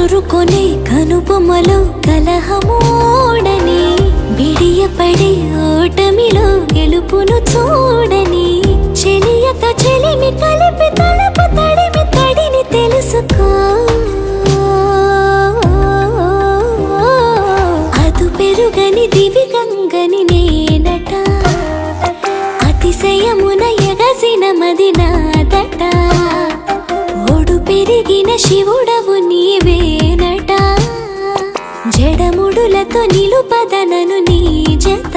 చురుకొనే కనుబొమ్మలో కలహమోడని బిడియపడే ఓటమిలో గెలుపును చూడని చెలియతో చెలిమి కలిపి తలపు తడిమి తడిని తెలుసుకో అదు పెరుగని దివి గంగని నేనట అతిశయమున ఎగసిన మది నాదట ఓడు పెరిగిన శివుడవు నీవేనట జడముడులతో నిలుపదనను నీ జత